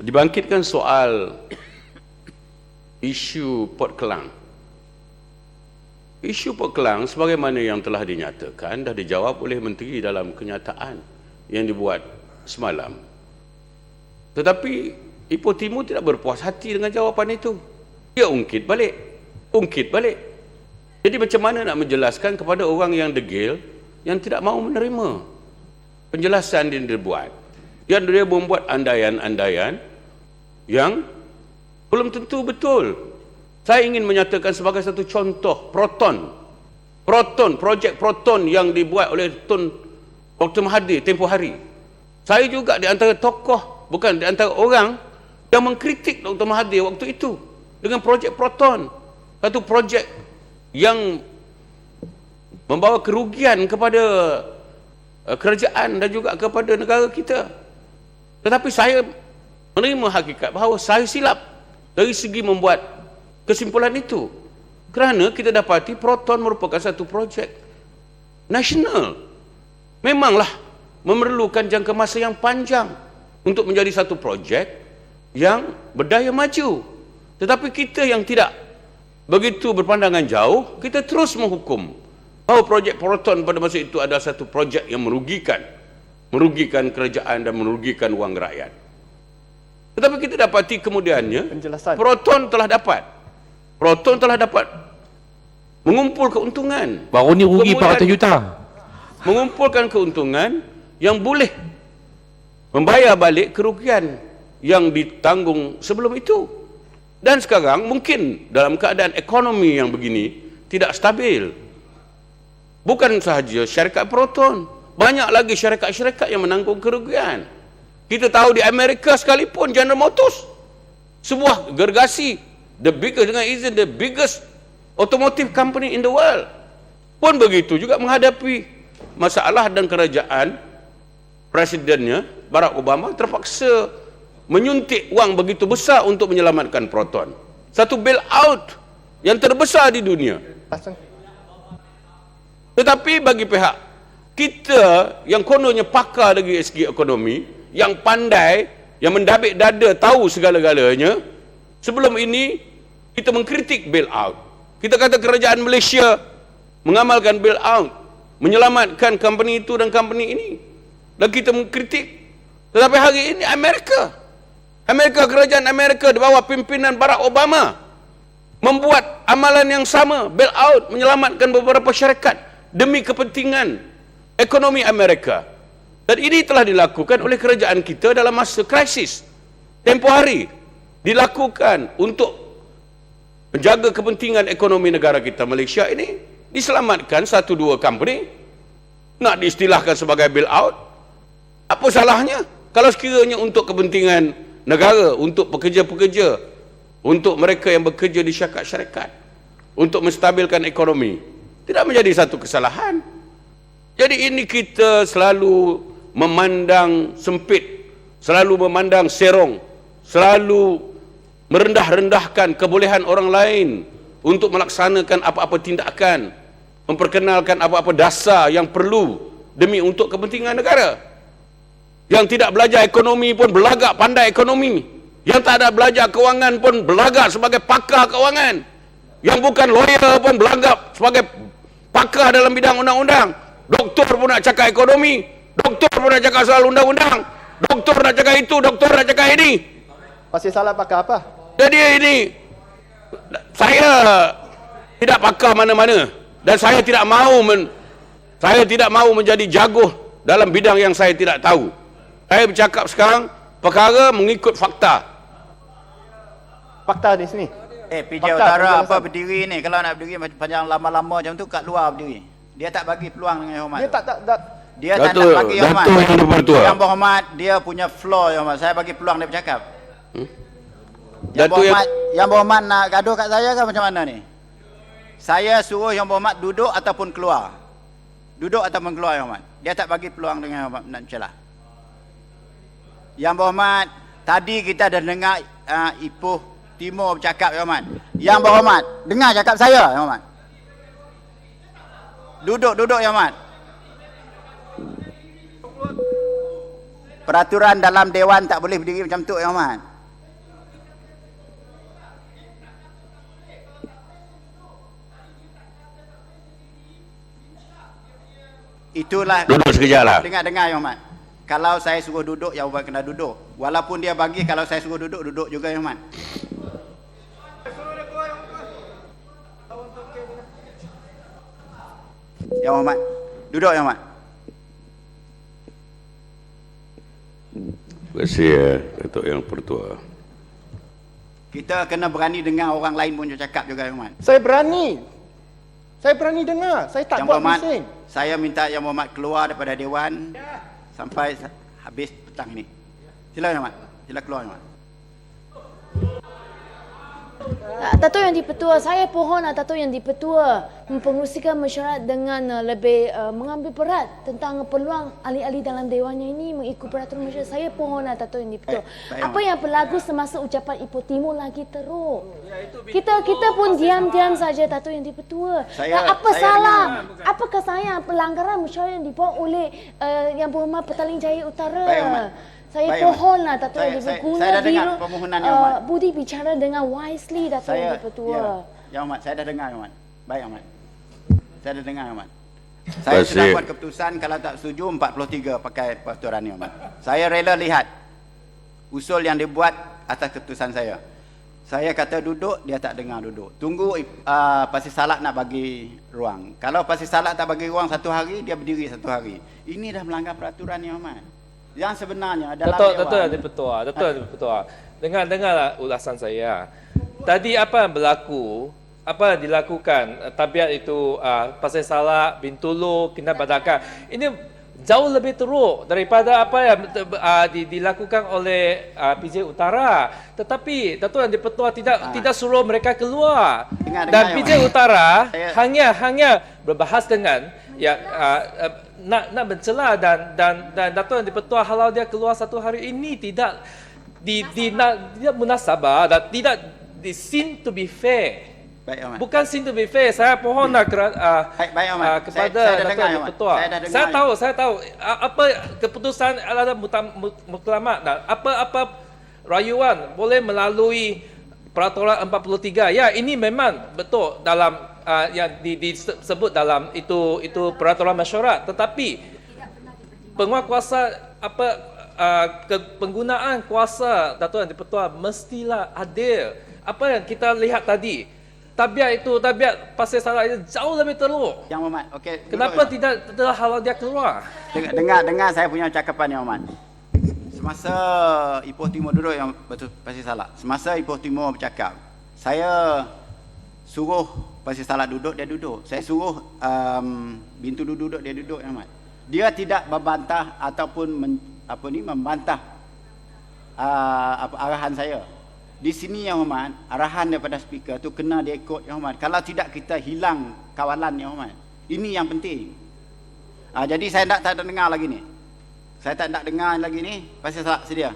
dibangkitkan soal isu Port Klang. Isu Port Klang sebagaimana yang telah dinyatakan dah dijawab oleh menteri dalam kenyataan yang dibuat semalam. Tetapi Ipoh Timur tidak berpuas hati dengan jawapan itu. Dia ungkit balik. Jadi macam mana nak menjelaskan kepada orang yang degil, yang tidak mahu menerima penjelasan yang dibuat, yang dia membuat andaian-andaian yang belum tentu betul. Saya ingin menyatakan sebagai satu contoh projek Proton yang dibuat oleh Tun Dr. Mahathir tempoh hari. Saya juga di antara tokoh, bukan di antara orang yang mengkritik Dr. Mahathir waktu itu dengan projek Proton, satu projek yang membawa kerugian kepada kerajaan dan juga kepada negara kita. Tetapi saya menerima hakikat bahawa saya silap dari segi membuat kesimpulan itu, kerana kita dapati Proton merupakan satu projek nasional. Memanglah memerlukan jangka masa yang panjang untuk menjadi satu projek yang berdaya maju. Tetapi kita yang tidak begitu berpandangan jauh, kita terus menghukum bahawa projek Proton pada masa itu adalah satu projek yang merugikan kerajaan dan merugikan wang rakyat. Tetapi kita dapati kemudiannya Proton telah dapat mengumpul keuntungan. Baru ni rugi 400 juta. Mengumpulkan keuntungan yang boleh membayar balik kerugian yang ditanggung sebelum itu. Dan sekarang mungkin dalam keadaan ekonomi yang begini tidak stabil. Bukan sahaja syarikat Proton, banyak lagi syarikat-syarikat yang menanggung kerugian. Kita tahu di Amerika sekalipun General Motors, sebuah gergasi, the biggest automotive company in the world, pun begitu juga menghadapi masalah, dan kerajaan presidennya Barack Obama terpaksa menyuntik wang begitu besar untuk menyelamatkan Proton. Satu bailout yang terbesar di dunia. Tetapi bagi pihak kita yang kononnya pakar dari segi ekonomi, yang pandai, yang mendabik dada tahu segala-galanya, sebelum ini kita mengkritik bailout. Kita kata kerajaan Malaysia mengamalkan bailout, menyelamatkan company itu dan company ini, dan kita mengkritik. Tetapi hari ini kerajaan Amerika di bawah pimpinan Barack Obama membuat amalan yang sama, bailout, menyelamatkan beberapa syarikat demi kepentingan ekonomi Amerika. Dan ini telah dilakukan oleh kerajaan kita dalam masa krisis tempoh hari, dilakukan untuk menjaga kepentingan ekonomi negara kita. Malaysia ini diselamatkan satu dua company, nak diistilahkan sebagai bailout. Apa salahnya kalau sekiranya untuk kepentingan negara, untuk pekerja-pekerja, untuk mereka yang bekerja di syarikat-syarikat, untuk menstabilkan ekonomi, tidak menjadi satu kesalahan. Jadi ini kita selalu memandang sempit, selalu memandang serong, selalu merendah-rendahkan kebolehan orang lain untuk melaksanakan apa-apa tindakan, memperkenalkan apa-apa dasar yang perlu demi untuk kepentingan negara. Yang tidak belajar ekonomi pun berlagak pandai ekonomi, yang tak ada belajar kewangan pun berlagak sebagai pakar kewangan, yang bukan lawyer pun berlagak sebagai pakar dalam bidang undang-undang. Doktor pun nak cakap ekonomi, doktor pun nak cakap soal undang-undang, doktor nak cakap itu, doktor nak cakap ini. Pasti salah pakar apa? Jadi ini, saya tidak pakar mana-mana, dan saya tidak mahu menjadi jago dalam bidang yang saya tidak tahu. Saya bercakap sekarang perkara mengikut fakta. Fakta di sini. PJ Fakta, Utara apa penjelasan. berdiri ni, kalau nak berdiri panjang lama-lama macam tu kat luar berdiri. Dia tak bagi peluang dengan Yang Hormat. Dia tak Dia tak nak bagi Yang Hormat. Datuk yang bertua. Yang Berhormat dia punya floor Yang Hormat. Saya bagi peluang dia bercakap. Yang Datuk Yang Berhormat nak gaduh kat saya ke macam mana ni? Saya suruh Yang Berhormat duduk ataupun keluar. Duduk ataupun keluar Yang Hormat. Dia tak bagi peluang dengan Yang Hormat nak celah. Yang Berhormat, tadi kita dah dengar Ipoh Timur bercakap Yang Hormat. Yang Berhormat, dengar cakap saya Yang Hormat. Duduk Yang Hormat. Peraturan dalam Dewan tak boleh berdiri macam tu, Yang Hormat. Itulah. Duduk sekejap lah. Dengar, Yang Hormat. Kalau saya suruh duduk, Yang Hormat kena duduk. Walaupun dia bagi, kalau saya suruh duduk, duduk juga, Yang Hormat. Yang Hormat. Duduk, Yang Hormat. Terima kasih Datuk Yang Pertua. Kita kena berani dengar orang lain pun cakap juga, Yang Hormat. Saya berani. Saya berani dengar. Saya tak Yang buat Hormat, bising. saya minta Yang Hormat keluar daripada Dewan sampai habis petang ini. Sila, Yang Hormat. Sila keluar, Yang Hormat. Datuk Yang Dipertua, saya pohon Datuk Yang Dipertua mempengerusikan mesyuarat dengan lebih mengambil berat tentang peluang ahli-ahli dalam dewannya ini mengikut peraturan mesyuarat. Saya pohon Datuk Yang Dipertua. Apa yang berlaku semasa ucapan Ipoh Timur lagi teruk. Kita pun diam-diam saja Datuk Yang Dipertua. Apa salah? Apakah saya pelanggaran mesyuarat yang dibuat oleh Yang Berhormat Petaling Jaya Utara? Saya pohonlah Datuk Yang Dipertua. Saya dah dengar permohonan Yang Hormat. Budi bicara dengan wisely Datuk Yang Dipertua. Yang Hormat, saya dah dengar, Yang Hormat. Baik, Yang Hormat. Saya dah dengar, Yang Hormat. Saya sudah buat keputusan, kalau tak setuju 43 pakai peraturan Yang Hormat. Saya rela lihat usul yang dibuat atas keputusan saya. Saya kata duduk, dia tak dengar duduk. Tunggu Pasir Salak nak bagi ruang. Kalau Pasir Salak tak bagi ruang 1 hari, dia berdiri 1 hari. Ini dah melanggar peraturan Yang Hormat. Yang sebenarnya dalam Datuk Yang Dipertua. Dengarlah ulasan saya. Tadi apa yang berlaku, apa yang dilakukan, tabiat itu Pasir Salak, Bintulu, Kinabalu, ini jauh lebih teruk daripada apa yang dilakukan oleh PJ Utara. Tetapi Datuk Yang Dipertua tidak suruh mereka keluar. Dan PJ Utara hanya berbahas dengan nak mencela dan Datuk Yang Dipertua halau dia keluar 1 hari ini tidak munasabah dan tidak seem to be fair. Baik, Ahmad. Bukan seem to be fair. Saya pohonlah baik, Ahmad. kepada Saya dah Datuk dengar, Yang Ahmad. Dipertua. Saya tahu apa keputusan adalah muktamad dan apa rayuan boleh melalui peraturan 43. Ya, ini memang betul dalam yang disebut dalam itu peraturan mesyuarat, tetapi penguatkuasa penggunaan kuasa Datuk Yang Dipertua mestilah adil. Apa yang kita lihat tadi, tabiat Pasir Salak itu jauh lebih teruk. Yang Hormat, okey. Kenapa tidak halau dia keluar? Dengar saya punya cakapan, Yang Hormat. Semasa Ipoh Timur duduk yang betul Pasir Salak. Semasa Ipoh Timur bercakap, saya suruh Pasir Salak duduk, dia duduk. Saya suruh Bintulu duduk, dia duduk, Yang Hormat. Dia tidak membantah ataupun membantah arahan saya. Di sini, Yang Hormat, arahan daripada speaker tu kena dia ikut, Yang Hormat. Kalau tidak, kita hilang kawalan, Yang Hormat. Ini yang penting. Jadi saya tak dengar lagi ni. Saya tak nak dengar lagi ni. Pasir Salak sedia.